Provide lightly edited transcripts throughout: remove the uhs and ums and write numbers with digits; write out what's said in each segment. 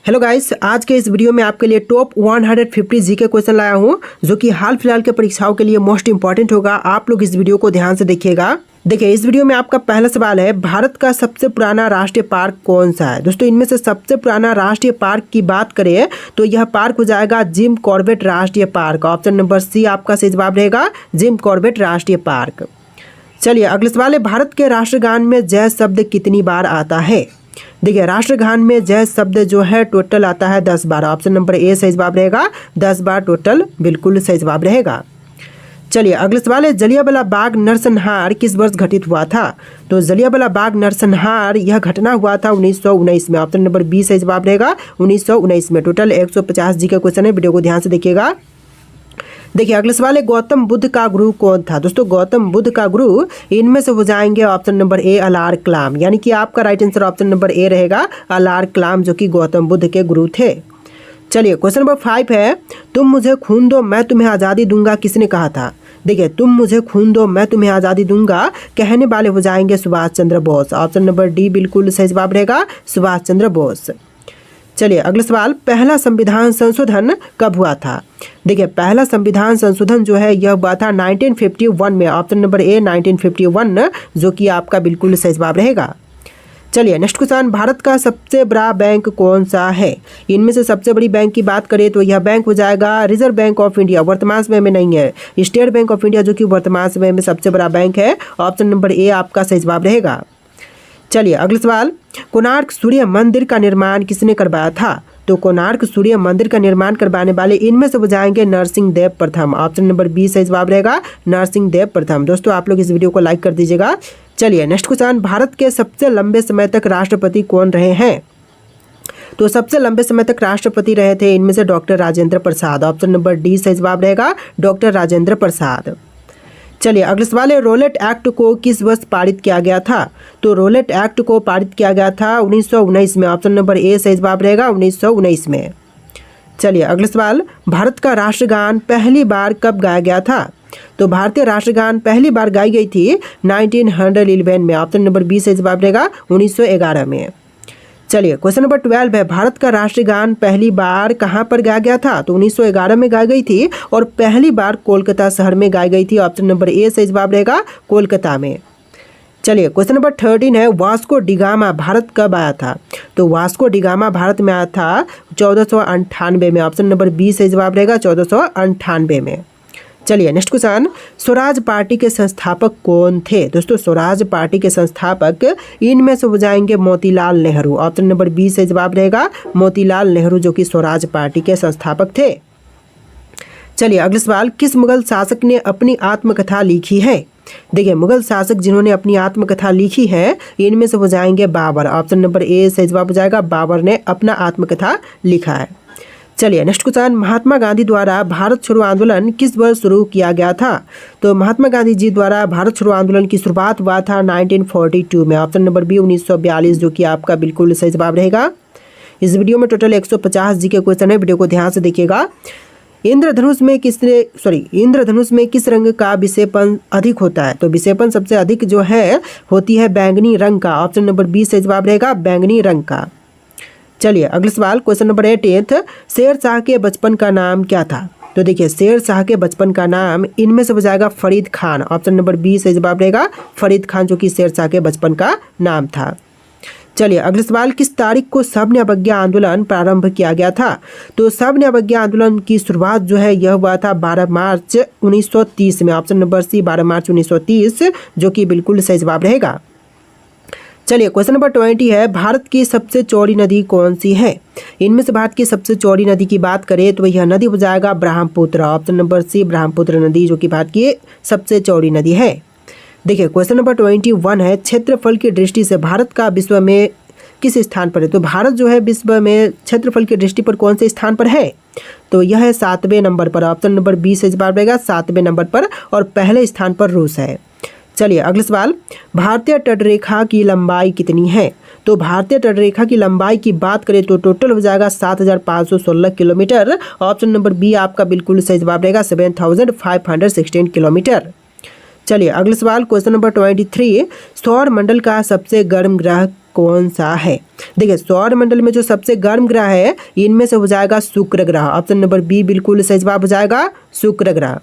Hello guys, आज के इस वीडियो में आपके लिए टॉप 150 जीके क्वेश्चन लाया हूं जो कि हाल फिलहाल के परीक्षाओं के लिए मोस्ट इंपॉर्टेंट होगा। आप लोग इस वीडियो को ध्यान से देखिएगा। देखिए, इस वीडियो में आपका पहला सवाल है, भारत का सबसे पुराना राष्ट्रीय पार्क कौन सा है। दोस्तों, इनमें से सबसे पुराना राष्ट्रीय पार्क की बात करें तो यह पार्क हो जाएगा जिम कॉर्बेट राष्ट्रीय पार्क। ऑप्शन नंबर सी आपका सही जवाब रहेगा, जिम कॉर्बेट राष्ट्रीय पार्क। चलिए, अगला सवाल है, भारत के राष्ट्रगान में जय शब्द कितनी बार आता है। देखिए, राष्ट्रगान में जय शब्द जो है टोटल आता है 10 बार। ऑप्शन नंबर ए सही जवाब रहेगा, 10 बार टोटल बिल्कुल सही जवाब रहेगा। चलिए, अगला सवाल है, जलियांवाला बाग नरसंहार किस वर्ष घटित हुआ था। तो जलियांवाला बाग नरसंहार यह घटना हुआ था 1919 में। ऑप्शन नंबर बी सही जवाब रहेगा, 1919 में। टोटल 150 जी का क्वेश्चन है, वीडियो को ध्यान से देखिएगा। देखिए, अगला सवाल है, गौतम बुद्ध का गुरु कौन था। दोस्तों, गौतम बुद्ध का गुरु इनमें से हो जाएंगे ऑप्शन नंबर ए अलार कलाम, यानी कि आपका राइट आंसर ऑप्शन नंबर ए रहेगा, अलार कलाम, जो कि गौतम बुद्ध के गुरु थे। चलिए, क्वेश्चन नंबर 5 है, तुम मुझे खून दो मैं तुम्हें आज़ादी दूंगा किसने कहा था। देखिए, तुम मुझे खून दो मैं तुम्हें आज़ादी दूंगा कहने वाले हो जाएंगे Subhash Chandra Bose. Option number D बिल्कुल सही जवाब रहेगा, सुभाष चंद्र बोस। चलिए, अगला सवाल, पहला संविधान संशोधन कब हुआ था। देखिए, पहला संविधान संशोधन जो है यह हुआ था 1951 में। ऑप्शन नंबर ए 1951, जो कि आपका बिल्कुल सही जवाब रहेगा। चलिए, नेक्स्ट क्वेश्चन, भारत का सबसे बड़ा बैंक कौन सा है। इनमें से सबसे बड़ी बैंक की बात करें तो यह बैंक हो जाएगा रिजर्व बैंक ऑफ इंडिया, वर्तमान समय में नहीं है, स्टेट बैंक ऑफ इंडिया, जो कि वर्तमान समय में सबसे बड़ा बैंक है। ऑप्शन नंबर ए आपका सही जवाब रहेगा। चलिए, अगला सवाल, कोणार्क सूर्य मंदिर का निर्माण किसने करवाया था। तो कोणार्क सूर्य मंदिर का निर्माण करवाने वाले इनमें से हो जाएंगे नरसिंह देव प्रथम। ऑप्शन नंबर बी सही जवाब रहेगा, नरसिंह देव प्रथम। दोस्तों, आप लोग इस वीडियो को लाइक कर दीजिएगा। चलिए, नेक्स्ट क्वेश्चन, भारत के सबसे लंबे समय तक राष्ट्रपति कौन रहे हैं। तो सबसे लंबे समय तक राष्ट्रपति रहे थे इनमें से doctor Rajendra Prasad. Option number D सही जवाब रहेगा, डॉक्टर राजेंद्र प्रसाद। चलिए, अगला सवाल है, रोलेट एक्ट को किस वर्ष पारित किया गया था। तो रोलेट एक्ट को पारित किया गया था 1919 में। ऑप्शन नंबर ए सही जवाब रहेगा, 1919 में। चलिए, अगला सवाल, भारत का राष्ट्रगान पहली बार कब गाया गया था। तो भारतीय राष्ट्रगान पहली बार गाई गई थी 1911 में। ऑप्शन नंबर बी सही जवाब रहेगा, 1911 में। चलिए, क्वेश्चन नंबर 12 है, भारत का राष्ट्रगान पहली बार कहाँ पर गाया गया था। तो 1911 में गाई गई थी और पहली बार कोलकाता शहर में गाई गई थी। ऑप्शन नंबर ए सही जवाब रहेगा, कोलकाता में। चलिए, क्वेश्चन नंबर 13 है, वास्को डिगामा भारत कब आया था। तो वास्को डिगामा भारत में आया था 1498 में। ऑप्शन नंबर बी सही जवाब रहेगा, 1498 में। चलिए, नेक्स्ट क्वेश्चन, स्वराज पार्टी के संस्थापक कौन थे। दोस्तों, स्वराज पार्टी के संस्थापक इनमें से हो जाएंगे Motilal Nehru. Option number B से जवाब रहेगा, मोतीलाल नेहरू, जो कि स्वराज पार्टी के संस्थापक थे। चलिए, अगला सवाल, किस मुगल शासक ने अपनी आत्मकथा लिखी है। देखिए, मुगल शासक जिन्होंने अपनी आत्मकथा लिखी है इनमें से हो जाएंगे बाबर। ऑप्शन नंबर ए से जवाब हो जाएगा, बाबर ने अपना आत्मकथा लिखा है। चलिए, नेक्स्ट क्वेश्चन, महात्मा गांधी द्वारा भारत छोड़ो आंदोलन किस वर्ष शुरू किया गया था। तो महात्मा गांधी जी द्वारा भारत छोड़ो आंदोलन की शुरुआत हुआ था 1942 में। ऑप्शन नंबर बी 1942, जो कि आपका बिल्कुल सही जवाब रहेगा। इस वीडियो में टोटल 150 जी के क्वेश्चन है, वीडियो को ध्यान से देखिएगा। इंद्रधनुष में किस रंग का विक्षेपण अधिक होता है। तो विक्षेपण सबसे अधिक जो है होती है बैंगनी रंग का। ऑप्शन नंबर बी से जवाब रहेगा, बैंगनी रंग का। चलिए, अगला सवाल, क्वेश्चन नंबर 18, शेर शाह के बचपन का नाम क्या था। तो देखिए, शेर शाह के बचपन का नाम इनमें से हो जाएगा Farid Khan. Option number B से जवाब रहेगा, फरीद खान, जो कि शेर शाह के बचपन का नाम था। चलिए, अगला सवाल, किस तारीख को सविनय अवज्ञा आंदोलन प्रारंभ किया गया था। तो सविनय अवज्ञा आंदोलन की शुरुआत जो है यह हुआ था 12 मार्च 1930 में। ऑप्शन नंबर सी 12 मार्च 1930, जो कि बिल्कुल सही जवाब रहेगा। चलिए, क्वेश्चन नंबर 20 है, भारत की सबसे चौड़ी नदी कौन सी है। इनमें से भारत की सबसे चौड़ी नदी की बात करें तो यह नदी हो जाएगा Brahmaputra. Option number C Brahmaputra नदी, जो कि भारत की सबसे चौड़ी नदी है। देखिए, क्वेश्चन नंबर 21 है, क्षेत्रफल की दृष्टि से भारत का विश्व में किस स्थान पर है। तो भारत जो है विश्व में क्षेत्रफल की दृष्टि पर कौन से स्थान पर है। तो यह है 7वें नंबर पर। ऑप्शन नंबर बी से जवाब रहेगा, 7वें नंबर पर, और पहले स्थान पर रूस है। चलिए, अगला सवाल, भारतीय तटरेखा की लंबाई कितनी है। तो भारतीय तटरेखा की लंबाई की बात करें तो टोटल हो जाएगा 7516 किलोमीटर। ऑप्शन नंबर बी आपका बिल्कुल सही जवाब रहेगा, 7516 किलोमीटर। चलिए अगला सवाल क्वेश्चन नंबर 23, सौर मंडल का सबसे गर्म ग्रह कौन सा है? देखिए सौर मंडल में जो सबसे गर्म ग्रह है इनमें से हो जाएगा शुक्र ग्रह। ऑप्शन नंबर बी बिल्कुल सही जवाब हो जाएगा, शुक्र ग्रह।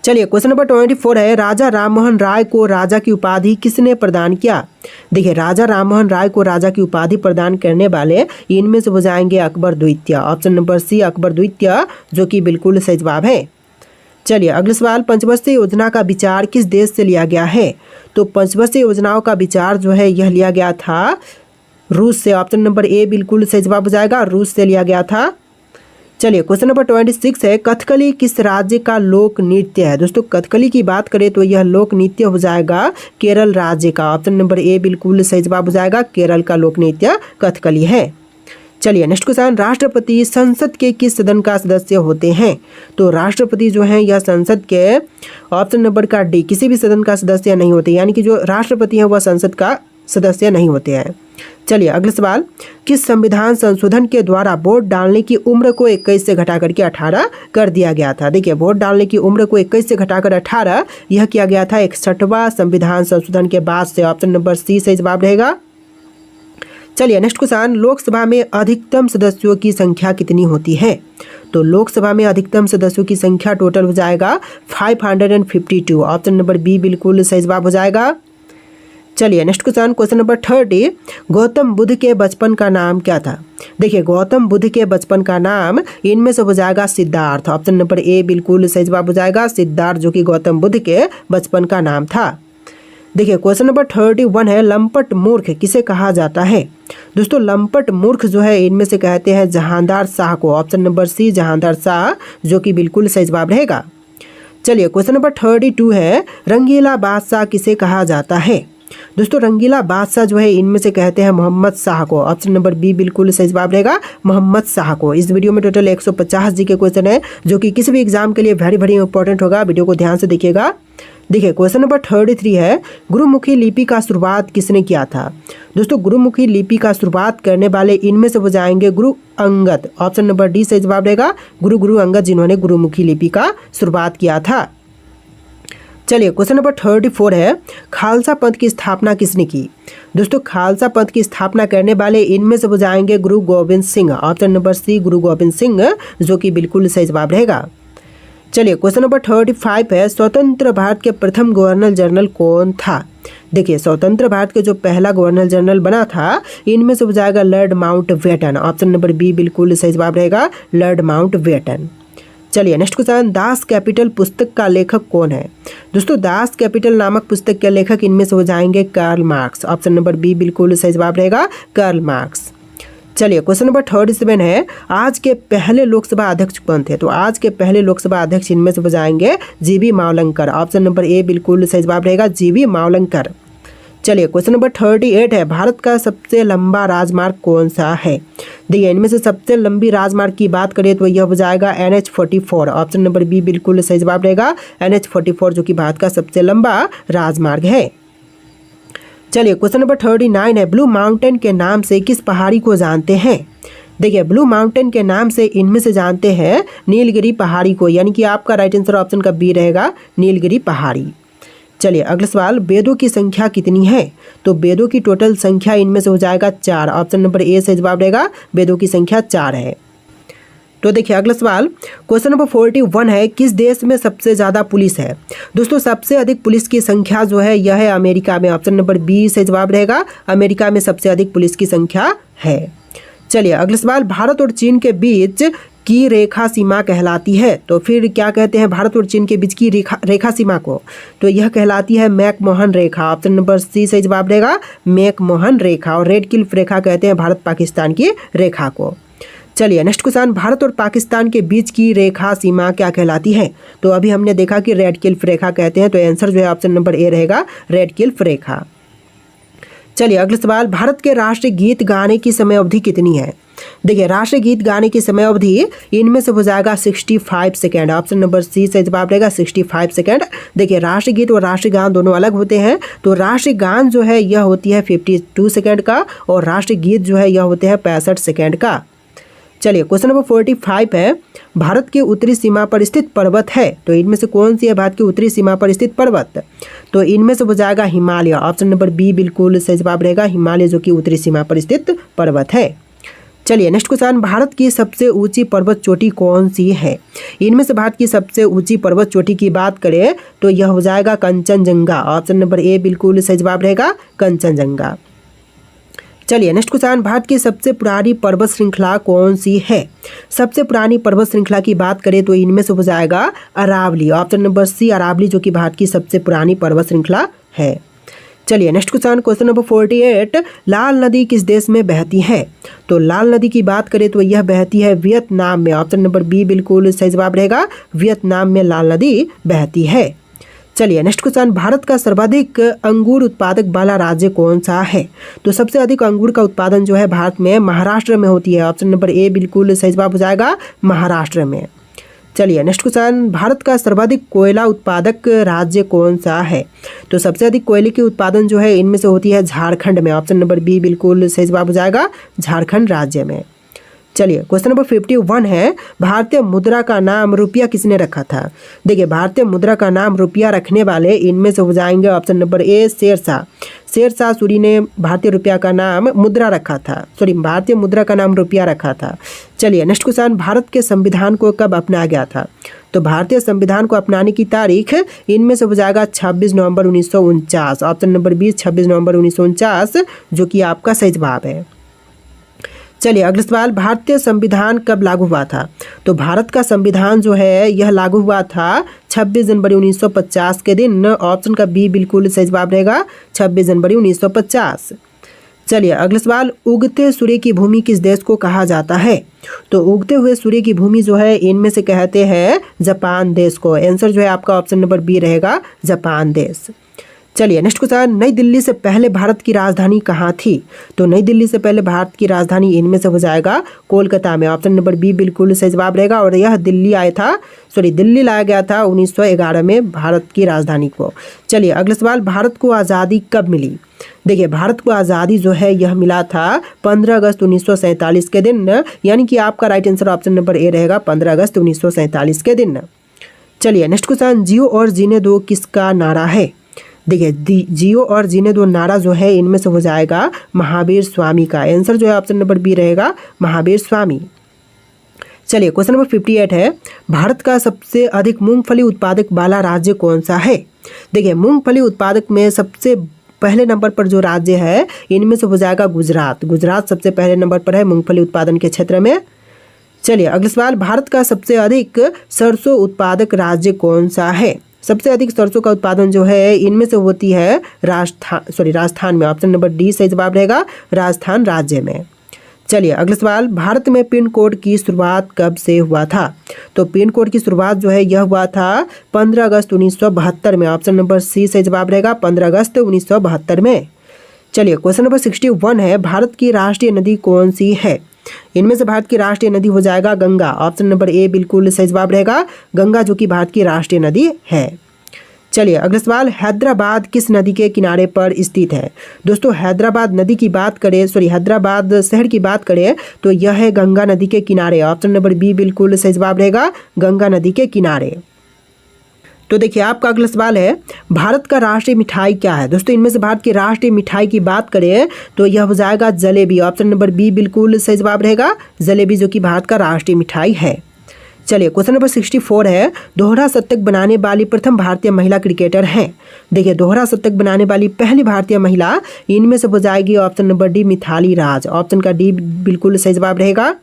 चलिए क्वेश्चन नंबर 24 है, राजा राममोहन राय को राजा की उपाधि किसने प्रदान किया? देखिए राजा राममोहन राय को राजा की उपाधि प्रदान करने वाले इनमें से हो जाएंगे अकबर द्वितीय। ऑप्शन नंबर सी अकबर द्वितीय, जो कि बिल्कुल सही जवाब है। चलिए अगला सवाल, पंचवर्षीय योजना का विचार किस देश से लिया गया है? तो पंचवर्षीय योजनाओं का विचार जो है यह लिया गया था रूस से। ऑप्शन नंबर ए बिल्कुल सही जवाब हो जाएगा, रूस से लिया गया था। चलिए क्वेश्चन नंबर 26 है, कथकली किस राज्य का लोक नृत्य है? दोस्तों कथकली की बात करें तो यह लोक नृत्य हो जाएगा केरल राज्य का। ऑप्शन नंबर ए बिल्कुल सही जवाब हो जाएगा, केरल का लोक नृत्य कथकली है। चलिए नेक्स्ट क्वेश्चन, राष्ट्रपति संसद के किस सदन का सदस्य होते हैं? तो राष्ट्रपति जो है यह संसद के ऑप्शन नंबर का डी किसी भी सदन का सदस्य नहीं होते, यानी कि जो राष्ट्रपति है वह संसद का सदस्य नहीं होते हैं। चलिए अगला सवाल, किस संविधान संशोधन के द्वारा वोट डालने की उम्र को 21 से घटा करके 18 कर दिया गया था? देखिए वोट डालने की उम्र को 21 से घटाकर 18 यह किया गया था 61वां संविधान संशोधन के बाद से। ऑप्शन नंबर सी सही जवाब रहेगा। चलिए नेक्स्ट क्वेश्चन, लोकसभा में अधिकतम सदस्यों की संख्या कितनी होती है? तो लोकसभा में अधिकतम सदस्यों की संख्या टोटल हो जाएगा 552। ऑप्शन नंबर बी बिल्कुल सही जवाब हो जाएगा। चलिए next question, question number 30, Gautam Buddha के बचपन का नाम क्या था? देखिए गौतम बुद्ध के बचपन का नाम इनमें से हो जाएगा सिद्धार्थ। ऑप्शन नंबर ए बिल्कुल सही जवाब हो जाएगा, सिद्धार्थ, जो कि गौतम बुद्ध के बचपन का नाम था। देखिए क्वेश्चन नंबर 31 है, लंपट मूर्ख किसे कहा जाता है? दोस्तों लंपट मूर्ख जो है इनमें से कहते हैं जहांदार शाह को। Option number C Jahandar Shah, जो कि बिल्कुल सही जवाब रहेगा। चलिए क्वेश्चन नंबर 32 है, रंगीला बादशाह किसे कहा जाता है? दोस्तों रंगीला बादशाह जो है इनमें से कहते हैं मोहम्मद शाह को। ऑप्शन नंबर बी बिल्कुल सही जवाब रहेगा, मोहम्मद शाह को। इस वीडियो में टोटल 150 जी के क्वेश्चन है, जो कि किसी भी एग्जाम के लिए वेरी इंपॉर्टेंट होगा। वीडियो को ध्यान से देखिएगा। देखिए क्वेश्चन नंबर 33 है, गुरुमुखी लिपि का शुरुआत किसने किया था? दोस्तों गुरुमुखी लिपि का शुरुआत करने वाले इनमें से हो जाएंगे Guru Angad. Option number D सही जवाब रहेगा, गुरु अंगद, जिन्होंने गुरुमुखी लिपि का शुरुआत किया था। चलिए क्वेश्चन नंबर 34 है, खालसा पंथ की स्थापना किसने की? दोस्तों खालसा पंथ की स्थापना करने वाले इनमें से हो जाएंगे Guru Gobind Singh. Option number C Guru Gobind Singh, जो कि बिल्कुल सही जवाब रहेगा। चलिए क्वेश्चन नंबर 35 है, स्वतंत्र भारत के प्रथम गवर्नर जनरल कौन था? देखिए स्वतंत्र भारत के जो पहला गवर्नर जनरल बना था इनमें से हो जाएगा Lord Mountbatten. Option number B बिल्कुल सही जवाब रहेगा, लॉर्ड माउंटबेटन। चलिए नेक्स्ट क्वेश्चन, दास कैपिटल पुस्तक का लेखक कौन है? दोस्तों दास कैपिटल नामक पुस्तक के लेखक इनमें से हो जाएंगे Karl Marx. Option number B बिल्कुल सही जवाब रहेगा, कार्ल मार्क्स। चलिए क्वेश्चन नंबर 37 है, आज के पहले लोकसभा अध्यक्ष कौन थे? तो आज के पहले लोकसभा अध्यक्ष इनमें से हो जाएंगे जीवी मावलंकर। ऑप्शन नंबर ए बिल्कुल सही जवाब रहेगा, जीवी मावलंकर। चलिए क्वेश्चन नंबर 38 है, भारत का सबसे लंबा राजमार्ग कौन सा है? देखिए इनमें से सबसे लंबी राजमार्ग की बात करें तो यह हो जाएगा NH-44। ऑप्शन नंबर बी बिल्कुल सही जवाब रहेगा, NH-44, जो कि भारत का सबसे लंबा राजमार्ग है। चलिए क्वेश्चन नंबर 39 है, ब्लू माउंटेन के नाम से किस पहाड़ी को जानते हैं? देखिए ब्लू माउंटेन के नाम से इनमें से जानते हैं नीलगिरी पहाड़ी को, यानी कि आपका राइट आंसर ऑप्शन का बी रहेगा, नीलगिरी पहाड़ी। चलिए अगला सवाल, वेदों की संख्या कितनी है? तो वेदों की टोटल संख्या इनमें से हो जाएगा 4। ऑप्शन नंबर ए सही जवाब रहेगा, वेदों की संख्या 4 है। तो देखिए अगला सवाल, क्वेश्चन नंबर 41 है, किस देश में सबसे ज़्यादा पुलिस है? दोस्तों सबसे अधिक पुलिस की संख्या जो है यह है अमेरिका में। ऑप्शन नंबर बी सही जवाब रहेगा, अमेरिका में सबसे अधिक पुलिस की संख्या है। चलिए अगला सवाल, भारत और चीन के बीच की रेखा सीमा कहलाती है, तो फिर क्या कहते हैं भारत और चीन के बीच की रेखा सीमा को? तो यह कहलाती है मैकमोहन रेखा। ऑप्शन नंबर सी सही जवाब रहेगा, मैकमोहन रेखा। और रेड क्लिफ रेखा कहते हैं भारत पाकिस्तान की रेखा को। चलिए नेक्स्ट क्वेश्चन, भारत और पाकिस्तान के बीच की रेखा सीमा क्या कहलाती है? तो अभी हमने देखा कि रेड क्लिफ रेखा कहते हैं, तो आंसर जो है ऑप्शन नंबर ए रहेगा, रेड क्लिफ रेखा। चलिए अगला सवाल, भारत के राष्ट्रीय गीत गाने की समय अवधि कितनी है? देखिए राष्ट्रीय गीत गाने की समय अवधि इनमें से हो जाएगा 65 सेकेंड। ऑप्शन नंबर सी से जवाब रहेगा 65 सेकेंड। देखिए राष्ट्रीय गीत और राष्ट्रीय गान दोनों अलग होते हैं, तो राष्ट्रीय गान जो है यह होती है 52 सेकेंड का, और राष्ट्रीय गीत जो है यह होते हैं 65 सेकेंड का। चलिए क्वेश्चन नंबर 45 है, भारत की उत्तरी सीमा पर स्थित पर्वत है, तो इनमें से कौन सी है भारत की उत्तरी सीमा पर स्थित पर्वत? तो इनमें से हो जाएगा हिमालय। ऑप्शन नंबर बी बिल्कुल सही जवाब रहेगा, हिमालय जो कि उत्तरी सीमा पर स्थित पर्वत है। चलिए नेक्स्ट क्वेश्चन, भारत की सबसे ऊंची पर्वत चोटी कौन सी है? इनमें से भारत की सबसे ऊंची पर्वत चोटी की बात करें तो यह हो जाएगा कंचनजंगा। ऑप्शन नंबर ए बिल्कुल सही जवाब रहेगा, कंचनजंगा। चलिए नेक्स्ट क्वेश्चन, भारत की सबसे पुरानी पर्वत श्रृंखला कौन सी है? सबसे पुरानी पर्वत श्रृंखला की बात करें तो इनमें से हो जाएगा Aravalli. Option number C Aravalli जो कि भारत की सबसे पुरानी पर्वत श्रृंखला है। चलिए नेक्स्ट क्वेश्चन, क्वेश्चन नंबर 48, लाल नदी किस देश में बहती है? तो लाल नदी की बात करें तो यह बहती है वियतनाम में। ऑप्शन नंबर बी बिल्कुल सही जवाब रहेगा, वियतनाम में लाल नदी बहती है। चलिए नेक्स्ट क्वेश्चन, भारत का सर्वाधिक अंगूर उत्पादक वाला राज्य कौन सा है? तो सबसे अधिक अंगूर का उत्पादन जो है भारत में महाराष्ट्र में होती है। ऑप्शन नंबर ए बिल्कुल सही जवाब हो जाएगा, महाराष्ट्र में। चलिए नेक्स्ट क्वेश्चन, भारत का सर्वाधिक कोयला उत्पादक राज्य कौन सा है? तो सबसे अधिक कोयले की उत्पादन जो है इनमें से होती है झारखंड में। ऑप्शन नंबर बी बिल्कुल सही जवाब हो जाएगा, झारखंड राज्य में। चलिए क्वेश्चन नंबर 51 है, भारतीय मुद्रा का नाम रुपया किसने रखा था? देखिए भारतीय मुद्रा का नाम रुपया रखने वाले इनमें से हो जाएंगे option number A Shershah. Shershah Suri ने भारतीय रुपया का नाम मुद्रा रखा था, भारतीय मुद्रा का नाम रुपया रखा था। चलिए नेक्स्ट क्वेश्चन, भारत के संविधान को कब अपनाया गया था? तो भारतीय संविधान को अपनाने की तारीख इनमें से हो जाएगा 26 नवंबर 1949। ऑप्शन नंबर बी 26 नवंबर 1949 जो कि आपका सही जवाब है। चलिए अगला सवाल, भारतीय संविधान कब लागू हुआ था? तो भारत का संविधान जो है यह लागू हुआ था 26 जनवरी 1950 के दिन। ऑप्शन का बी बिल्कुल सही जवाब रहेगा, 26 जनवरी 1950। चलिए अगला सवाल, उगते सूर्य की भूमि किस देश को कहा जाता है? तो उगते हुए सूर्य की भूमि जो है इनमें से कहते हैं जापान देश को। आंसर जो है आपका ऑप्शन नंबर बी रहेगा, जापान देश। चलिए नेक्स्ट क्वेश्चन, नई दिल्ली से पहले भारत की राजधानी कहाँ थी? तो नई दिल्ली से पहले भारत की राजधानी इनमें से हो जाएगा कोलकाता में। ऑप्शन नंबर बी बिल्कुल सही जवाब रहेगा, और यह दिल्ली लाया गया था 1911 में भारत की राजधानी को। चलिए अगला सवाल, भारत को आज़ादी कब मिली? देखिए भारत को आज़ादी जो है यह मिला था 15 अगस्त 1947 के दिन, यानी कि आपका राइट आंसर ऑप्शन नंबर ए रहेगा, 15 अगस्त 1947 के दिन। चलिए नेक्स्ट क्वेश्चन, जियो और जीने दो किसका नारा है? देखिए जियो और जीने दो नारा जो है इनमें से हो जाएगा महावीर स्वामी का। आंसर जो है ऑप्शन नंबर बी रहेगा, महावीर स्वामी। चलिए क्वेश्चन नंबर 58 है, भारत का सबसे अधिक मूंगफली उत्पादक वाला राज्य कौन सा है? देखिए मूंगफली उत्पादक में सबसे पहले नंबर पर जो राज्य है इनमें से हो जाएगा गुजरात। गुजरात सबसे पहले नंबर पर है मूंगफली उत्पादन के क्षेत्र में। चलिए अगला सवाल, भारत का सबसे अधिक सरसों उत्पादक राज्य कौन सा है? सबसे अधिक सरसों का उत्पादन जो है इनमें से होती है राजस्थान में। ऑप्शन नंबर डी सही जवाब रहेगा, राजस्थान राज्य में। चलिए अगला सवाल, भारत में पिन कोड की शुरुआत कब से हुआ था? तो पिन कोड की शुरुआत जो है यह हुआ था 15 अगस्त 1972 में। ऑप्शन नंबर सी सही जवाब रहेगा, 15 अगस्त 1972 में। चलिए क्वेश्चन नंबर 61 है, भारत की राष्ट्रीय नदी कौन सी है? इनमें से भारत की राष्ट्रीय नदी हो जाएगा गंगा। ऑप्शन नंबर ए बिल्कुल सही जवाब रहेगा, गंगा जो कि भारत की राष्ट्रीय नदी है। चलिए अगला सवाल, हैदराबाद किस नदी के किनारे पर स्थित है? दोस्तों हैदराबाद शहर की बात करें तो यह है गंगा नदी के किनारे। ऑप्शन नंबर बी बिल्कुल सही जवाब रहेगा, गंगा नदी के किनारे। तो देखिए आपका अगला सवाल है, भारत का राष्ट्रीय मिठाई क्या है? दोस्तों इनमें से भारत की राष्ट्रीय मिठाई की बात करें तो यह हो जाएगा जलेबी। ऑप्शन नंबर बी बिल्कुल सही जवाब रहेगा, जलेबी जो कि भारत का राष्ट्रीय मिठाई है। चलिए क्वेश्चन नंबर 64 है, दोहरा शतक बनाने वाली प्रथम भारतीय महिला क्रिकेटर हैं। देखिए दोहरा शतक बनाने वाली पहली भारतीय महिला इनमें से हो जाएगी option number D Mithali Raj. Option का डी बिल्कुल सही जवाब रहेगा।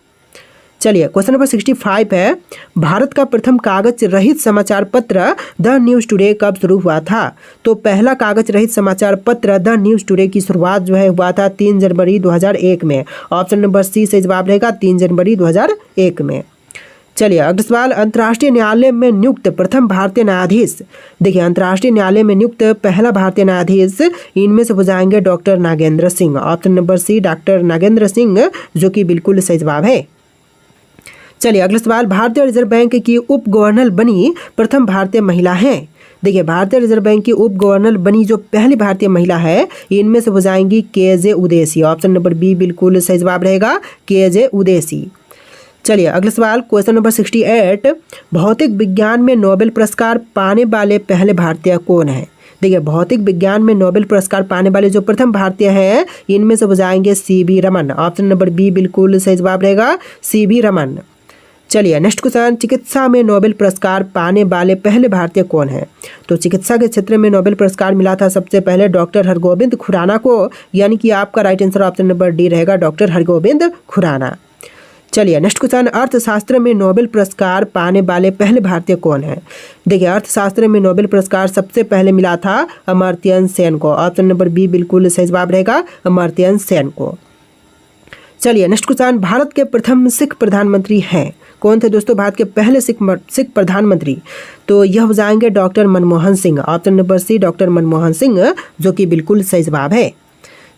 चलिए क्वेश्चन नंबर 65 है, भारत का प्रथम कागज रहित समाचार पत्र द न्यूज़ टुडे कब शुरू हुआ था? तो पहला कागज रहित समाचार पत्र द न्यूज़ टुडे की शुरुआत जो है हुआ था 3 जनवरी 2001 में। ऑप्शन नंबर सी से जवाब रहेगा, 3 जनवरी 2001 में। चलिए अगला सवाल, अंतर्राष्ट्रीय न्यायालय में नियुक्त प्रथम भारतीय न्यायाधीश। देखिए अंतर्राष्ट्रीय न्यायालय में नियुक्त पहला भारतीय न्यायाधीश इनमें से हो जाएंगे doctor Nagendra Singh. Option number C doctor Nagendra Singh जो कि बिल्कुल सही जवाब है। चलिए अगला सवाल, भारतीय रिजर्व बैंक की उप गवर्नर बनी प्रथम भारतीय महिला हैं। देखिए भारतीय रिजर्व बैंक की उप गवर्नर बनी जो पहली भारतीय महिला है इनमें से हो जाएंगी के जे उदेसी। ऑप्शन नंबर बी बिल्कुल सही जवाब रहेगा, के जे उदेसी। चलिए अगला सवाल क्वेश्चन नंबर 68, भौतिक विज्ञान में नोबेल पुरस्कार पाने वाले पहले भारतीय कौन है? देखिए भौतिक विज्ञान में नोबेल पुरस्कार पाने वाले जो प्रथम भारतीय हैं इनमें से हो जाएंगे CB Raman. Option number B बिल्कुल सही जवाब रहेगा, CB रमन। चलिए नेक्स्ट क्वेश्चन, चिकित्सा में नोबेल पुरस्कार पाने वाले पहले भारतीय कौन है? तो चिकित्सा के क्षेत्र में नोबेल पुरस्कार मिला था सबसे पहले डॉक्टर हरगोविंद खुराना को, यानी कि आपका right answer option number D रहेगा, डॉक्टर हरगोविंद खुराना। चलिए नेक्स्ट क्वेश्चन, अर्थशास्त्र में नोबेल पुरस्कार पाने वाले पहले भारतीय कौन है? देखिए अर्थशास्त्र में नोबेल पुरस्कार सबसे पहले मिला था अमर्त्य सेन को। ऑप्शन नंबर बी बिल्कुल सही जवाब रहेगा, अमर्त्य सेन को। चलिए नेक्स्ट क्वेश्चन, भारत के प्रथम सिख प्रधानमंत्री हैं कौन थे दोस्तों? भारत के पहले सिख प्रधानमंत्री तो यह हो जाएंगे doctor Manmohan Singh. Option number C doctor Manmohan Singh, जो कि बिल्कुल सही जवाब है।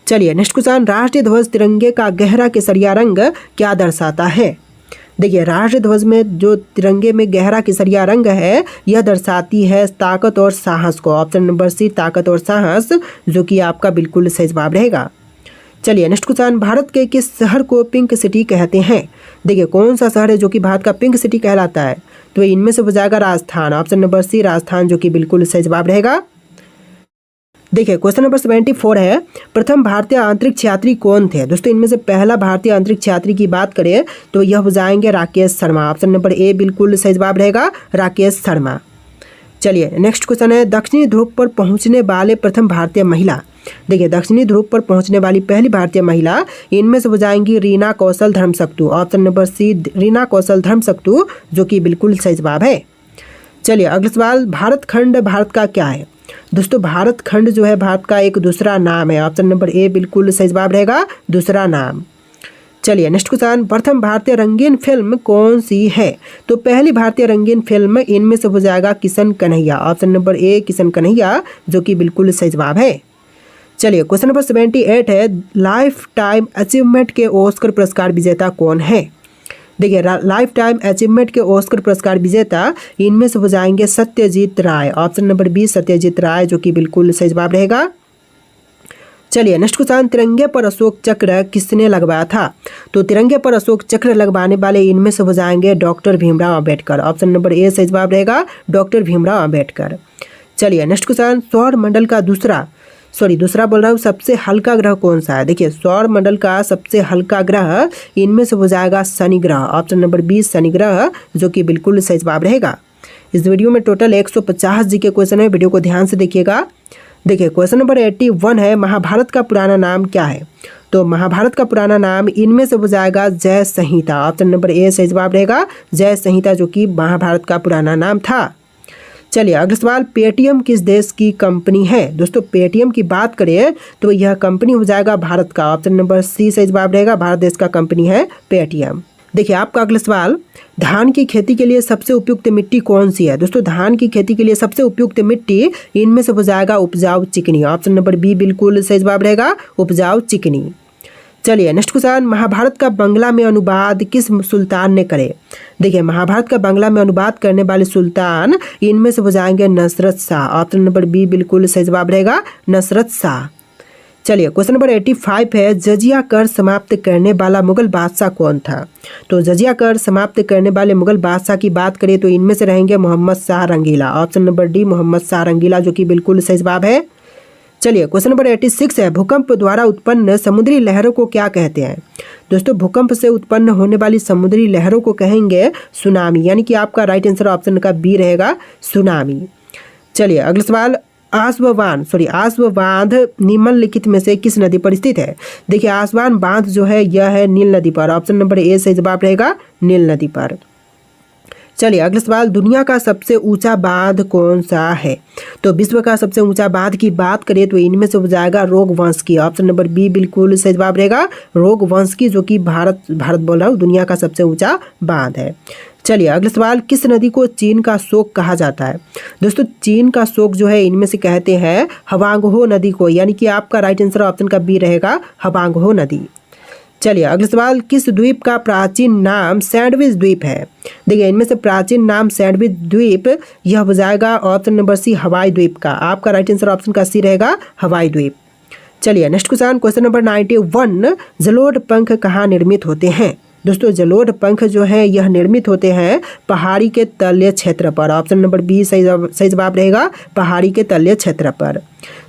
चलिए नेक्स्ट क्वेश्चन, राष्ट्रीय ध्वज तिरंगे का गहरा केसरिया रंग क्या दर्शाता है? देखिए राष्ट्रीय ध्वज में जो तिरंगे में गहरा केसरिया रंग है यह दर्शाती है ताकत और साहस को। ऑप्शन नंबर सी ताकत और साहस, जो कि आपका बिल्कुल सही जवाब रहेगा। चलिए नेक्स्ट क्वेश्चन, भारत के किस शहर को पिंक सिटी कहते हैं? देखिए कौन सा शहर है जो कि भारत का पिंक सिटी कहलाता है? तो इनमें से हो जाएगा Rajasthan. Option number C Rajasthan, जो कि बिल्कुल सही जवाब रहेगा। देखिए क्वेश्चन नंबर 74 है, प्रथम भारतीय अंतरिक्ष यात्री कौन थे? दोस्तों इनमें से पहला भारतीय अंतरिक्ष यात्री की बात करें तो यह हो जाएंगे राकेश शर्मा। ऑप्शन नंबर ए बिल्कुल सही जवाब रहेगा, राकेश शर्मा। चलिए नेक्स्ट क्वेश्चन है, दक्षिणी ध्रुव पर पहुंचने वाले प्रथम भारतीय महिला। देखिए दक्षिणी ध्रुव पर पहुंचने वाली पहली भारतीय महिला इनमें से हो जाएंगी रीना कौशल धर्मशक्तु। ऑप्शन नंबर सी रीना कौशल धर्मशक्तु, जो कि बिल्कुल सही जवाब है। चलिए अगला सवाल, भारत खंड भारत का क्या है? दोस्तों भारत खंड जो है भारत का एक दूसरा नाम है। ऑप्शन नंबर ए बिल्कुल सही जवाब रहेगा, दूसरा नाम। चलिए नेक्स्ट क्वेश्चन, प्रथम भारतीय रंगीन फिल्म कौन सी है? तो पहली भारतीय रंगीन फिल्म इनमें से हो जाएगा किशन कन्हैया। ऑप्शन नंबर ए किशन कन्हैया, जो कि बिल्कुल सही जवाब है। चलिए क्वेश्चन नंबर 78 है, लाइफ टाइम अचीवमेंट के ऑस्कर पुरस्कार विजेता कौन है? देखिए लाइफ टाइम अचीवमेंट के ऑस्कर पुरस्कार विजेता इनमें से हो जाएंगे सत्यजीत राय। ऑप्शन नंबर बी सत्यजीत राय, जो कि बिल्कुल सही जवाब रहेगा। चलिए नेक्स्ट क्वेश्चन, तिरंगे पर अशोक चक्र किसने लगवाया था? तो तिरंगे पर अशोक चक्र लगवाने वाले इनमें से हो जाएंगे doctor Bhimrao Ambedkar. Option number ए सही जवाब रहेगा, डॉक्टर भीमराव अंबेडकर। चलिए नेक्स्ट क्वेश्चन, सौर मंडल का दूसरा बोल रहा हूँ, सबसे हल्का ग्रह कौन सा है? देखिए सौर मंडल का सबसे हल्का ग्रह इनमें से हो जाएगा शनि ग्रह। ऑप्शन नंबर बी शनि ग्रह, जो कि बिल्कुल सही जवाब रहेगा। इस वीडियो में टोटल 150 जी के क्वेश्चन है, वीडियो को ध्यान से देखिएगा। देखिए क्वेश्चन नंबर 81 है, महाभारत का पुराना नाम क्या है? तो महाभारत का पुराना नाम इनमें से हो जाएगा जय संहिता। ऑप्शन नंबर ए सही जवाब रहेगा, जय संहिता, जो कि महाभारत का पुराना नाम था। चलिए अगला सवाल, पेटीएम किस देश की कंपनी है? दोस्तों पेटीएम की बात करें तो यह कंपनी हो जाएगा भारत का। ऑप्शन नंबर सी सही जवाब रहेगा, भारत देश का कंपनी है पेटीएम। देखिए आपका अगला सवाल, धान की खेती के लिए सबसे उपयुक्त मिट्टी कौन सी है? दोस्तों धान की खेती के लिए सबसे उपयुक्त मिट्टी इनमें से हो जाएगा उपजाऊ चिकनी। ऑप्शन नंबर बी बिल्कुल सही जवाब रहेगा, उपजाऊ चिकनी। चलिए नेक्स्ट क्वेश्चन, महाभारत का बांग्ला में अनुवाद किस सुल्तान ने करे? देखिए महाभारत का बांग्ला में अनुवाद करने वाले सुल्तान इनमें से हो जाएंगे Nasrat Shah. Option number B बिल्कुल सही जवाब रहेगा, नसरत शाह। चलिए क्वेश्चन नंबर 85 है, जजिया कर समाप्त करने वाला मुगल बादशाह कौन था? तो जजिया कर समाप्त करने वाले मुगल बादशाह की बात करें तो इनमें से रहेंगे Mohammad Shah Rangeela. Option number D Mohammad Shah Rangeela, जो कि बिल्कुल सही जवाब है। चलिए क्वेश्चन नंबर 86 है, भूकंप द्वारा उत्पन्न समुद्री लहरों को क्या कहते हैं? दोस्तों भूकंप से उत्पन्न होने वाली समुद्री लहरों को कहेंगे सुनामी, यानी कि आपका राइट आंसर ऑप्शन का बी रहेगा, सुनामी। चलिए अगला सवाल, आसव बांध निम्नलिखित में से किस नदी पर स्थित है? देखिए आसवान बांध जो है यह है नील नदी पर। ऑप्शन नंबर ए सही जवाब रहेगा, नील नदी पर। चलिए अगला सवाल, दुनिया का सबसे ऊंचा बांध कौन सा है? तो विश्व का सबसे ऊंचा बांध की बात करें तो इनमें से हो जाएगा रोगवंशकी। ऑप्शन नंबर बी बिल्कुल सही जवाब रहेगा, रोगवंशकी, जो कि भारत बोल रहा हूँ दुनिया का सबसे ऊंचा बांध है। चलिए अगला सवाल, किस नदी को चीन का शोक कहा जाता है? दोस्तों चीन का शोक जो है इनमें से कहते हैं हवांगहो नदी को, यानी कि आपका राइट आंसर ऑप्शन का बी रहेगा, हवांगहो नदी। चलिए अगला सवाल, किस द्वीप का प्राचीन नाम सैंडविच द्वीप है? देखिए इनमें से प्राचीन नाम सैंडविच द्वीप यह हो जाएगा ऑप्शन नंबर सी हवाई द्वीप का। आपका राइट आंसर ऑप्शन का सी रहेगा, हवाई द्वीप। चलिए नेक्स्ट क्वेश्चन नंबर 91, जलोढ़ पंख कहाँ निर्मित होते हैं? दोस्तों जलोढ़ पंख जो है यह निर्मित होते हैं पहाड़ी के तलीय क्षेत्र पर। ऑप्शन नंबर बी सही जवाब रहेगा, पहाड़ी के तलीय क्षेत्र पर।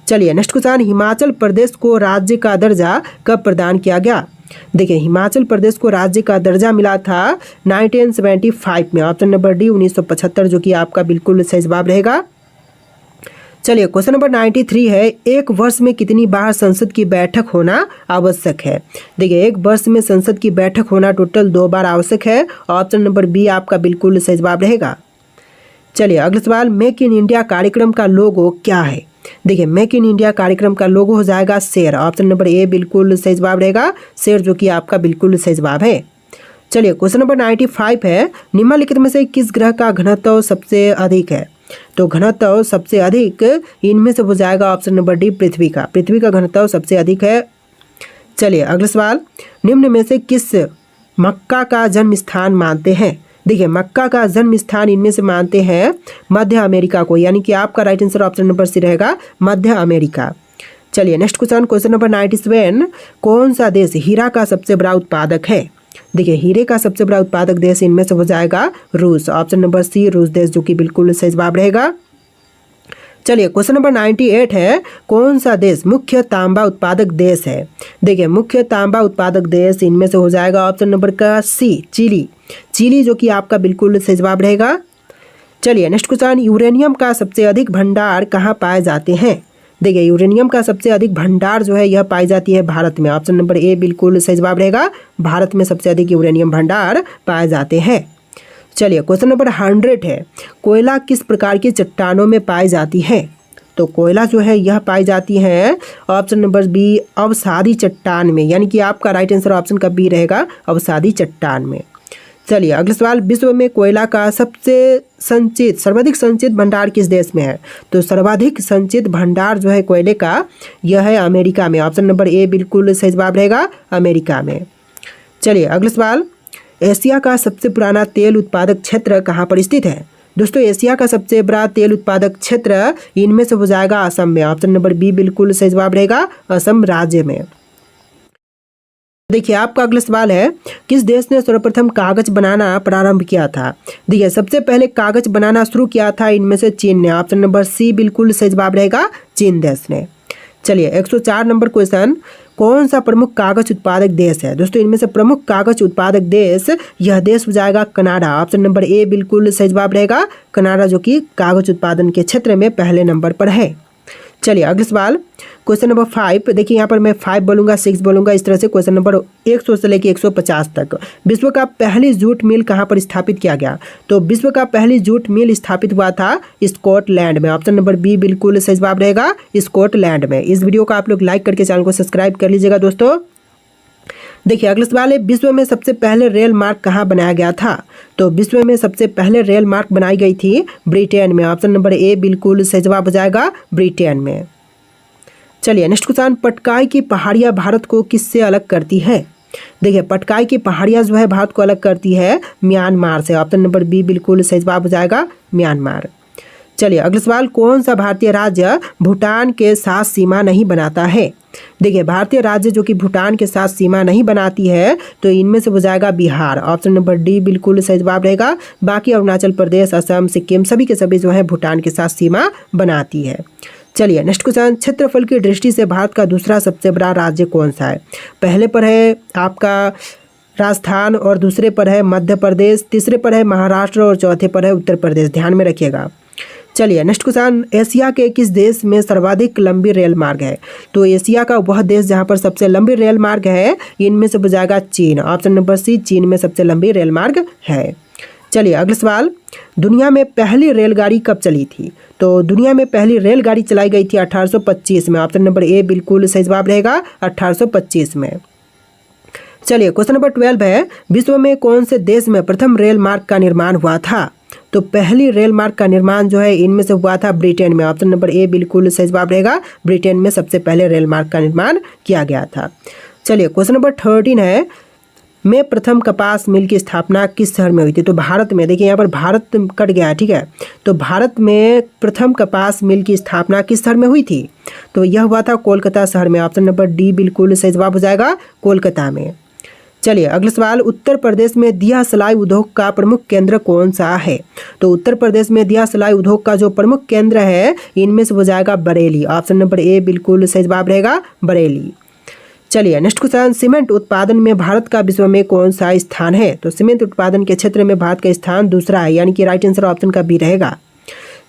चलिए नेक्स्ट क्वेश्चन, हिमाचल प्रदेश को राज्य का दर्जा कब प्रदान किया गया? देखिए हिमाचल प्रदेश को राज्य का दर्जा मिला था 1975 में। ऑप्शन नंबर डी 1975 जो कि आपका बिल्कुल सही जवाब रहेगा। चलिए क्वेश्चन नंबर 93 है, एक वर्ष में कितनी बार संसद की बैठक होना आवश्यक है? देखिए एक वर्ष में संसद की बैठक होना टोटल 2 बार आवश्यक है। ऑप्शन नंबर बी आपका बिल्कुल सही जवाब रहेगा। चलिए अगला सवाल, मेक इन इंडिया कार्यक्रम का लोगो क्या है? देखिए मेक इन इंडिया कार्यक्रम का लोगो हो जाएगा शेर। ऑप्शन नंबर ए बिल्कुल सही जवाब रहेगा, शेर जो कि आपका बिल्कुल सही जवाब है। चलिए क्वेश्चन नंबर 95 है, निम्नलिखित में से किस ग्रह का घनत्व सबसे अधिक है? तो घनत्व सबसे अधिक इनमें से हो जाएगा ऑप्शन नंबर डी पृथ्वी का। पृथ्वी का घनत्व सबसे अधिक है। चलिए अगला सवाल, निम्न में से किस मक्का का जन्म स्थान मानते हैं? देखिए मक्का का जन्म स्थान इनमें से मानते हैं मध्य अमेरिका को, यानी कि आपका right answer option number C रहेगा, मध्य अमेरिका। चलिए नेक्स्ट क्वेश्चन, क्वेश्चन नंबर 97, कौन सा देश हीरा का सबसे बड़ा उत्पादक है? देखिए हीरे का सबसे बड़ा उत्पादक देश इनमें से हो जाएगा रूस। ऑप्शन नंबर सी रूस देश जो कि बिल्कुल सही जवाब रहेगा। चलिए क्वेश्चन नंबर 98 है, कौन सा देश मुख्य तांबा उत्पादक देश है? देखिए मुख्य तांबा उत्पादक देश इनमें से हो जाएगा ऑप्शन नंबर का सी चिली। चिली जो कि आपका बिल्कुल सही जवाब रहेगा। चलिए नेक्स्ट क्वेश्चन, यूरेनियम का सबसे अधिक भंडार कहाँ पाए जाते हैं? देखिए यूरेनियम का सबसे अधिक भंडार जो है यह पाई जाती है भारत में। ऑप्शन नंबर ए बिल्कुल सही जवाब रहेगा, भारत में सबसे अधिक यूरेनियम भंडार पाए जाते हैं। चलिए क्वेश्चन नंबर 100 है, कोयला किस प्रकार की चट्टानों में पाई जाती है? तो कोयला जो है यह पाई जाती है ऑप्शन नंबर बी अवसादी चट्टान में, यानी कि आपका राइट आंसर ऑप्शन का बी रहेगा, अवसादी चट्टान में। चलिए अगला सवाल, विश्व में कोयला का सर्वाधिक संचित भंडार किस देश में है? तो सर्वाधिक संचित भंडार जो है कोयले का यह है अमेरिका में। ऑप्शन नंबर ए बिल्कुल सही जवाब रहेगा, अमेरिका में। चलिए अगला सवाल, एशिया का सबसे पुराना तेल उत्पादक क्षेत्र कहाँ पर स्थित है? दोस्तों एशिया का सबसे बड़ा तेल उत्पादक क्षेत्र इनमें से हो जाएगा असम में। ऑप्शन नंबर बी बिल्कुल सही जवाब रहेगा, असम राज्य में। देखिए आपका अगला सवाल है, किस देश ने सर्वप्रथम कागज बनाना प्रारंभ किया था? देखिए सबसे पहले कागज बनाना शुरू किया था इनमें से चीन ने। ऑप्शन नंबर सी बिल्कुल सही जवाब रहेगा, चीन देश ने। चलिए 104 नंबर क्वेश्चन, कौन सा प्रमुख कागज उत्पादक देश है? दोस्तों इनमें से प्रमुख कागज उत्पादक देश यह देश हो जाएगा कनाडा। ऑप्शन नंबर ए बिल्कुल सही जवाब रहेगा, कनाडा जो कि कागज उत्पादन के क्षेत्र में पहले नंबर पर है। चलिए अगला सवाल, क्वेश्चन नंबर 5। देखिए यहाँ पर मैं 5 बोलूँगा, 6 बोलूँगा, इस तरह से क्वेश्चन नंबर 100 से लेकर 150 तक। विश्व का पहली जूट मिल कहाँ पर स्थापित किया गया? तो विश्व का पहली जूट मिल स्थापित हुआ था स्कॉटलैंड में। ऑप्शन नंबर बी बिल्कुल सही जवाब रहेगा, स्कॉटलैंड में। इस वीडियो को आप लोग लाइक करके चैनल को सब्सक्राइब कर लीजिएगा दोस्तों। देखिए अगला सवाल है, विश्व में सबसे पहले रेल मार्ग कहाँ बनाया गया था? तो विश्व में सबसे पहले रेल मार्ग बनाई गई थी ब्रिटेन में। ऑप्शन नंबर ए बिल्कुल सही जवाब हो जाएगा, ब्रिटेन में। चलिए नेक्स्ट क्वेश्चन, पटकाई की पहाड़ियाँ भारत को किससे अलग करती है? देखिए पटकाई की पहाड़ियाँ जो है भारत को अलग करती है म्यांमार से। ऑप्शन नंबर बी बिल्कुल सही जवाब हो जाएगा, म्यांमार। चलिए अगला सवाल, कौन सा भारतीय राज्य भूटान के साथ सीमा नहीं बनाता है? देखिए भारतीय राज्य जो कि भूटान के साथ सीमा नहीं बनाती है तो इनमें से हो जाएगा बिहार। ऑप्शन नंबर डी बिल्कुल सही जवाब रहेगा। बाकी अरुणाचल प्रदेश, असम, सिक्किम सभी के सभी जो है भूटान के साथ सीमा बनाती है। चलिए नेक्स्ट क्वेश्चन, क्षेत्रफल की दृष्टि से भारत का दूसरा सबसे बड़ा राज्य कौन सा है? पहले पर है आपका राजस्थान और दूसरे पर है मध्य प्रदेश, तीसरे पर है महाराष्ट्र और चौथे पर है उत्तर प्रदेश। ध्यान में रखिएगा। चलिए नेक्स्ट क्वेश्चन, एशिया के किस देश में सर्वाधिक लंबी रेल मार्ग है? तो एशिया का वह देश जहां पर सबसे लंबी रेल मार्ग है इनमें से हो जाएगा चीन। ऑप्शन नंबर सी चीन में सबसे लंबी रेल मार्ग है। चलिए अगला सवाल, दुनिया में पहली रेलगाड़ी कब चली थी? तो दुनिया में पहली रेलगाड़ी चलाई गई थी 1825 में। ऑप्शन नंबर ए बिल्कुल सही जवाब रहेगा, 1825 में। चलिए क्वेश्चन नंबर 12 है, विश्व में कौन से देश में प्रथम रेल मार्ग का निर्माण हुआ था? तो पहली रेल मार्ग का निर्माण जो है इनमें से हुआ था ब्रिटेन में। ऑप्शन नंबर ए बिल्कुल सही जवाब रहेगा, ब्रिटेन में सबसे पहले रेल मार्ग का निर्माण किया गया था। चलिए क्वेश्चन नंबर 13 है, में प्रथम कपास मिल की स्थापना किस शहर में हुई थी? तो भारत में। देखिए यहाँ पर भारत कट गया है, ठीक है। तो भारत में प्रथम कपास मिल की स्थापना किस शहर में हुई थी? तो यह हुआ था कोलकाता शहर में। ऑप्शन नंबर डी बिल्कुल सही जवाब हो जाएगा, कोलकाता में। चलिए अगला सवाल, उत्तर प्रदेश में दिया सलाई उद्योग का प्रमुख केंद्र कौन सा है? तो उत्तर प्रदेश में दिया सलाई उद्योग का जो प्रमुख केंद्र है इनमें से हो जाएगा बरेली। ऑप्शन नंबर ए बिल्कुल सही जवाब रहेगा, बरेली। चलिए नेक्स्ट क्वेश्चन, सीमेंट उत्पादन में भारत का विश्व में कौन सा स्थान है? तो सीमेंट उत्पादन के क्षेत्र में भारत का स्थान दूसरा है, यानी कि राइट आंसर ऑप्शन का बी रहेगा।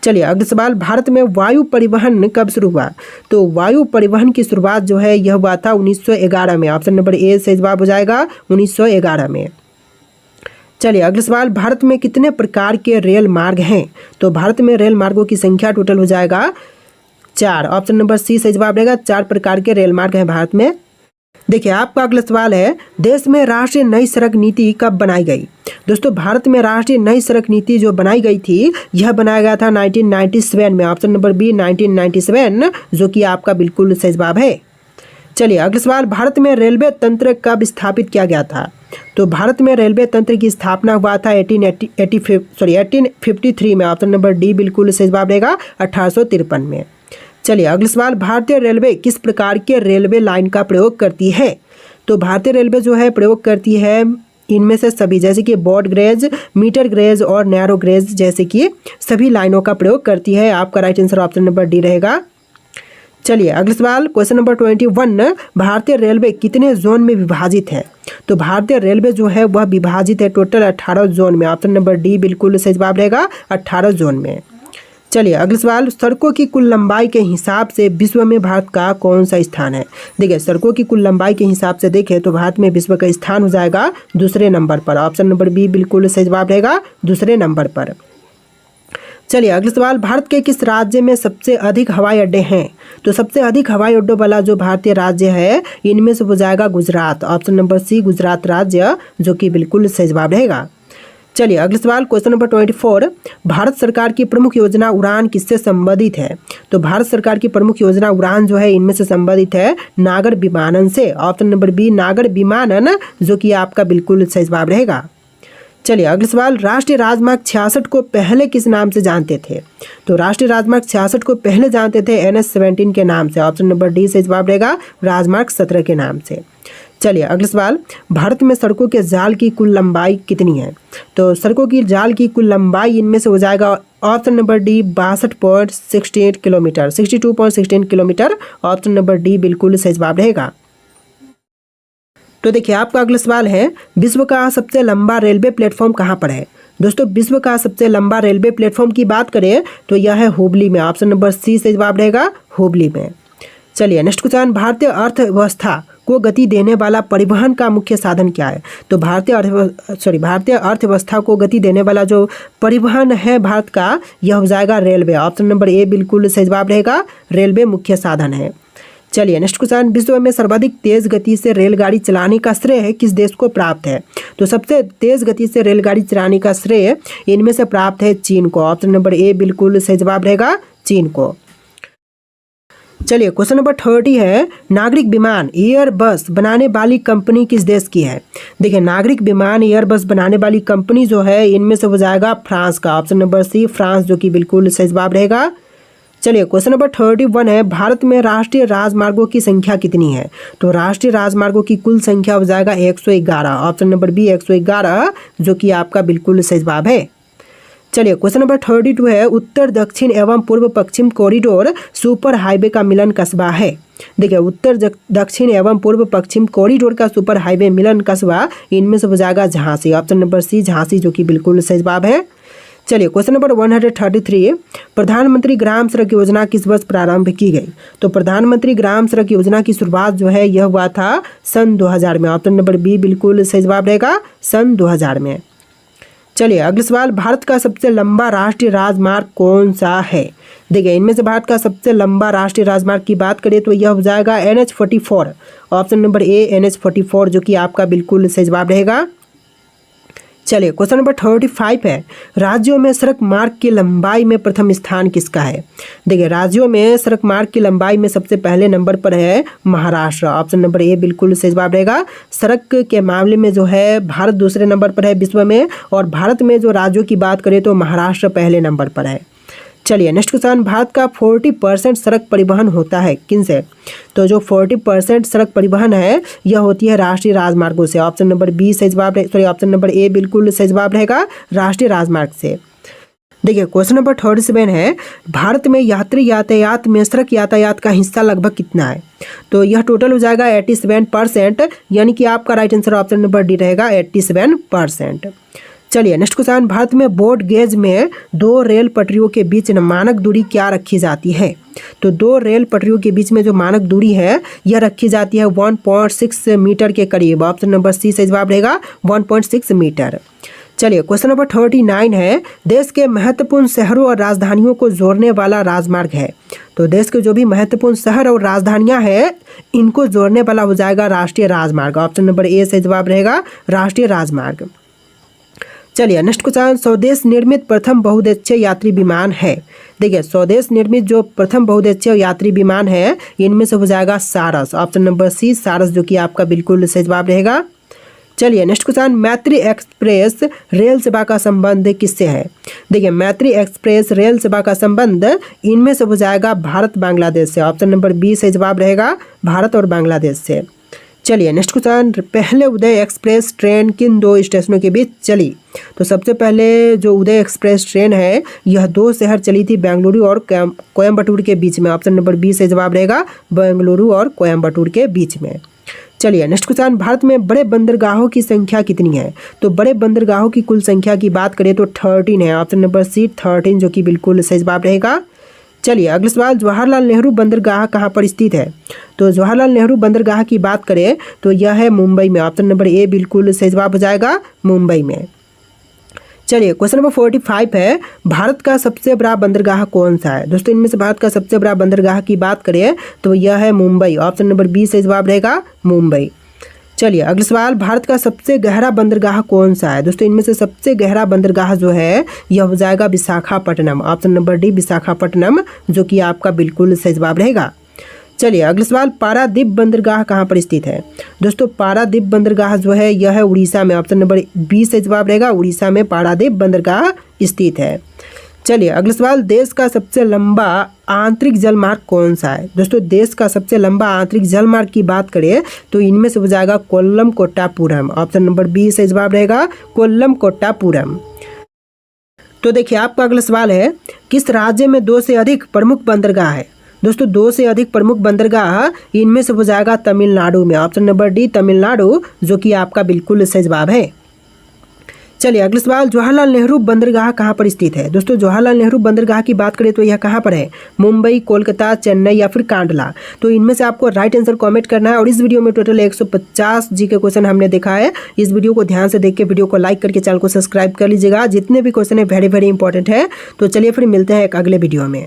चलिए अगला सवाल, भारत में वायु परिवहन कब शुरू हुआ? तो वायु परिवहन की शुरुआत जो है यह हुआ था 1911 में। ऑप्शन नंबर ए सही जवाब हो जाएगा 1911 में। चलिए अगला सवाल, भारत में कितने प्रकार के रेल मार्ग हैं? तो भारत में रेल मार्गों की संख्या टोटल हो जाएगा 4। ऑप्शन नंबर सी सही जवाब रहेगा, 4 प्रकार के रेल मार्ग हैं भारत में। देखिए आपका अगला सवाल है, देश में राष्ट्रीय नई सड़क नीति कब बनाई गई? दोस्तों भारत में राष्ट्रीय नई सड़क नीति जो बनाई गई थी यह बनाया गया था 1997 में। ऑप्शन नंबर बी 1997 जो कि आपका बिल्कुल सही जवाब है। चलिए अगला सवाल, भारत में रेलवे तंत्र कब स्थापित किया गया था? तो भारत में रेलवे तंत्र की स्थापना हुआ था 1853 में। ऑप्शन नंबर डी बिल्कुल सही जवाब रहेगा, 1853 में। चलिए अगला सवाल, भारतीय रेलवे किस प्रकार के रेलवे लाइन का प्रयोग करती है? तो भारतीय रेलवे जो है प्रयोग करती है इनमें से सभी, जैसे कि ब्रॉड गेज, मीटर गेज और नैरो गेज जैसे कि सभी लाइनों का प्रयोग करती है। आपका right answer option number D रहेगा। चलिए अगला सवाल, क्वेश्चन नंबर 21, भारतीय रेलवे कितने जोन में विभाजित है? तो भारतीय रेलवे जो है वह विभाजित है टोटल 18 जोन में। ऑप्शन नंबर डी बिल्कुल सही जवाब रहेगा, 18 जोन में। चलिए अगला सवाल, सड़कों की कुल लंबाई के हिसाब से विश्व में भारत का कौन सा स्थान है? देखिए सड़कों की कुल लंबाई के हिसाब से देखें तो भारत में विश्व का स्थान हो जाएगा दूसरे नंबर पर। ऑप्शन नंबर बी बिल्कुल सही जवाब रहेगा, दूसरे नंबर पर। चलिए अगला सवाल, भारत के किस राज्य में सबसे अधिक हवाई अड्डे हैं? तो सबसे अधिक हवाई अड्डों वाला जो भारतीय राज्य है इनमें से हो जाएगा Gujarat. Option number C Gujarat राज्य जो कि बिल्कुल सही जवाब रहेगा। चलिए अगला सवाल, क्वेश्चन नंबर 24, भारत सरकार की प्रमुख योजना उड़ान किससे संबंधित है? तो भारत सरकार की प्रमुख योजना उड़ान जो है इनमें से संबंधित है नागर विमानन से। ऑप्शन नंबर बी नागर विमानन जो कि आपका बिल्कुल सही जवाब रहेगा। चलिए अगला सवाल, राष्ट्रीय राजमार्ग 66 को पहले किस नाम से जानते थे? तो राष्ट्रीय राजमार्ग 66 को पहले जानते थे NH-17 के नाम से। ऑप्शन नंबर डी से जवाब रहेगा, राजमार्ग 17 के नाम से। चलिए अगला सवाल, भारत में सड़कों के जाल की कुल लंबाई कितनी है? तो सड़कों की जाल की कुल लंबाई इनमें से हो जाएगा option number D 62.68 kilometre, 62.16 kilometre. Option number D बिल्कुल सही जवाब रहेगा। तो देखिए आपका अगला सवाल है, विश्व का सबसे लंबा रेलवे प्लेटफॉर्म कहाँ पर है? दोस्तों विश्व का सबसे लंबा रेलवे प्लेटफॉर्म की बात करें तो यह है हुबली में। ऑप्शन नंबर सी से जवाब रहेगा, हुबली में। चलिए नेक्स्ट क्वेश्चन, भारतीय अर्थव्यवस्था को गति देने वाला परिवहन का मुख्य साधन क्या है? तो भारतीय अर्थव्यवस्था को गति देने वाला जो परिवहन है भारत का यह हो जाएगा रेलवे। ऑप्शन नंबर ए बिल्कुल सही जवाब रहेगा, रेलवे मुख्य साधन है। चलिए नेक्स्ट क्वेश्चन, विश्व में सर्वाधिक तेज गति से रेलगाड़ी चलाने का श्रेय किस देश को प्राप्त है? तो सबसे तेज गति से रेलगाड़ी चलाने का श्रेय इनमें से प्राप्त है चीन को। ऑप्शन नंबर ए बिल्कुल सही जवाब रहेगा, चीन को। चलिए क्वेश्चन नंबर 30 है, नागरिक विमान एयरबस बनाने वाली कंपनी किस देश की है? देखिए नागरिक विमान एयरबस बनाने वाली कंपनी जो है इनमें से हो जाएगा फ्रांस का। ऑप्शन नंबर सी फ्रांस जो कि बिल्कुल सही जवाब रहेगा। चलिए क्वेश्चन नंबर 31 है, भारत में राष्ट्रीय राजमार्गों की संख्या कितनी है? तो राष्ट्रीय राजमार्गों की कुल संख्या हो जाएगा 111। ऑप्शन नंबर बी 111 जो कि आपका बिल्कुल सही जवाब है। चलिए क्वेश्चन नंबर 32 है, उत्तर दक्षिण एवं पूर्व पश्चिम कॉरिडोर सुपर हाईवे का मिलन कस्बा है। देखिए उत्तर दक्षिण एवं पूर्व पश्चिम कॉरिडोर का सुपर हाईवे मिलन कस्बा इनमें से हो जाएगा Jhansi. Option number C Jhansi जो कि बिल्कुल सही जवाब है। चलिए क्वेश्चन नंबर 133, प्रधानमंत्री ग्राम सड़क योजना किस वर्ष प्रारंभ की गई? तो प्रधानमंत्री ग्राम सड़क योजना की शुरुआत जो है यह हुआ था सन 2000 में। ऑप्शन नंबर बी बिल्कुल सही जवाब रहेगा, सन 2000 में। चलिए अगला सवाल, भारत का सबसे लंबा राष्ट्रीय राजमार्ग कौन सा है? देखिए इनमें से भारत का सबसे लंबा राष्ट्रीय राजमार्ग की बात करें तो यह हो जाएगा NH-44। ऑप्शन नंबर ए NH-44 जो कि आपका बिल्कुल सही जवाब रहेगा। चलिए क्वेश्चन नंबर 35 है, राज्यों में सड़क मार्ग की लंबाई में प्रथम स्थान किसका है? देखिए राज्यों में सड़क मार्ग की लंबाई में सबसे पहले नंबर पर है महाराष्ट्र। ऑप्शन नंबर ए बिल्कुल सही जवाब रहेगा। सड़क के मामले में जो है भारत दूसरे नंबर पर है विश्व में, और भारत में जो राज्यों की बात करें तो महाराष्ट्र पहले नंबर पर है। चलिए नेक्स्ट क्वेश्चन, भारत का 40% सड़क परिवहन होता है किन से? तो जो 40% सड़क परिवहन है यह होती है राष्ट्रीय राजमार्गों से। ऑप्शन नंबर बी सही जवाब, सॉरी ऑप्शन नंबर ए बिल्कुल सही जवाब रहेगा, राष्ट्रीय राजमार्ग से। देखिए क्वेश्चन नंबर 37 है, भारत में यात्री यातायात में सड़क यातायात का हिस्सा लगभग कितना है? तो यह टोटल हो जाएगा 87%, यानी कि आपका right answer option number D रहेगा 87%। चलिए नेक्स्ट क्वेश्चन, भारत में ब्रॉड गेज में दो रेल पटरियों के बीच मानक दूरी क्या रखी जाती है? तो दो रेल पटरियों के बीच में जो मानक दूरी है यह रखी जाती है 1.6 मीटर के करीब। ऑप्शन नंबर सी सही जवाब रहेगा 1.6 मीटर। चलिए क्वेश्चन नंबर 39 है, देश के महत्वपूर्ण शहरों और राजधानियों को जोड़ने वाला राजमार्ग है। तो देश के जो भी महत्वपूर्ण शहर और राजधानियां हैं इनको जोड़ने वाला हो जाएगा राष्ट्रीय राजमार्ग। ऑप्शन नंबर ए सही जवाब रहेगा राष्ट्रीय राजमार्ग। चलिए नेक्स्ट क्वेश्चन, स्वदेश निर्मित प्रथम बहुउद्देशीय यात्री विमान है। देखिए स्वदेश निर्मित जो प्रथम बहुउद्देशीय यात्री विमान है इनमें से हो जाएगा सारस। ऑप्शन नंबर सी सारस, जो कि आपका बिल्कुल सही जवाब रहेगा। चलिए नेक्स्ट क्वेश्चन, मैत्री एक्सप्रेस रेल सेवा का संबंध किससे है? देखिए मैत्री एक्सप्रेस रेल सेवा का संबंध इनमें से हो जाएगा भारत बांग्लादेश से। ऑप्शन नंबर बी सही जवाब रहेगा भारत और बांग्लादेश से। चलिए नेक्स्ट क्वेश्चन, पहले उदय एक्सप्रेस ट्रेन किन दो स्टेशनों के बीच चली? तो सबसे पहले जो उदय एक्सप्रेस ट्रेन है यह दो शहर चली थी, बेंगलुरु और कोयम्बटूर के बीच में। ऑप्शन नंबर बी सही जवाब रहेगा बेंगलुरु और कोयम्बटूर के बीच में। चलिए नेक्स्ट क्वेश्चन, भारत में बड़े बंदरगाहों की संख्या कितनी है? तो बड़े बंदरगाहों की कुल संख्या की बात करें तो 13 है। ऑप्शन नंबर सी 13, जो कि बिल्कुल सही जवाब रहेगा। चलिए अगला सवाल, जवाहरलाल नेहरू बंदरगाह कहाँ पर स्थित है? तो जवाहरलाल नेहरू बंदरगाह की बात करें तो यह है मुंबई में। ऑप्शन नंबर ए बिल्कुल सही जवाब हो जाएगा मुंबई में। चलिए क्वेश्चन नंबर 45 है, भारत का सबसे बड़ा बंदरगाह कौन सा है? दोस्तों इनमें से भारत का सबसे बड़ा बंदरगाह की बात करें तो यह है मुंबई। ऑप्शन नंबर बी सही जवाब रहेगा मुंबई। चलिए अगला सवाल, भारत का सबसे गहरा बंदरगाह कौन सा है? दोस्तों इनमें से सबसे गहरा बंदरगाह जो है यह हो जाएगा Visakhapatnam. Option number D Visakhapatnam, जो कि आपका बिल्कुल सही जवाब रहेगा। चलिए अगला सवाल, पारादीप बंदरगाह कहाँ पर स्थित है? दोस्तों पारादीप बंदरगाह जो है यह है उड़ीसा में। ऑप्शन नंबर बी सही जवाब रहेगा, उड़ीसा में पारादीप बंदरगाह स्थित है। चलिए अगला सवाल, देश का सबसे लंबा आंतरिक जलमार्ग कौन सा है? दोस्तों देश का सबसे लंबा आंतरिक जलमार्ग की बात करें तो इनमें से हो जाएगा Kollam Kottapuram. Option number B सही जवाब रहेगा कोल्लम कोट्टापुरम। तो देखिए आपका अगला सवाल है, किस राज्य में 2 से अधिक प्रमुख बंदरगाह है? दोस्तों 2 से अधिक प्रमुख बंदरगाह इनमें से हो जाएगा तमिलनाडु में। ऑप्शन नंबर डी तमिलनाडु, जो कि आपका बिल्कुल सही जवाब है। चलिए अगला सवाल, जवाहरलाल नेहरू बंदरगाह कहाँ पर स्थित है? दोस्तों जवाहरलाल नेहरू बंदरगाह की बात करें तो यह कहाँ पर है? मुंबई, कोलकाता, चेन्नई या फिर कांडला? तो इनमें से आपको राइट आंसर कमेंट करना है। और इस वीडियो में टोटल 150 जी के क्वेश्चन हमने देखा है। इस वीडियो को ध्यान से देख के वीडियो को लाइक करके चैनल को सब्सक्राइब कर लीजिएगा। जितने भी क्वेश्चन है वेरी इंपॉर्टेंट है। तो चलिए फिर मिलते हैं एक अगले वीडियो में।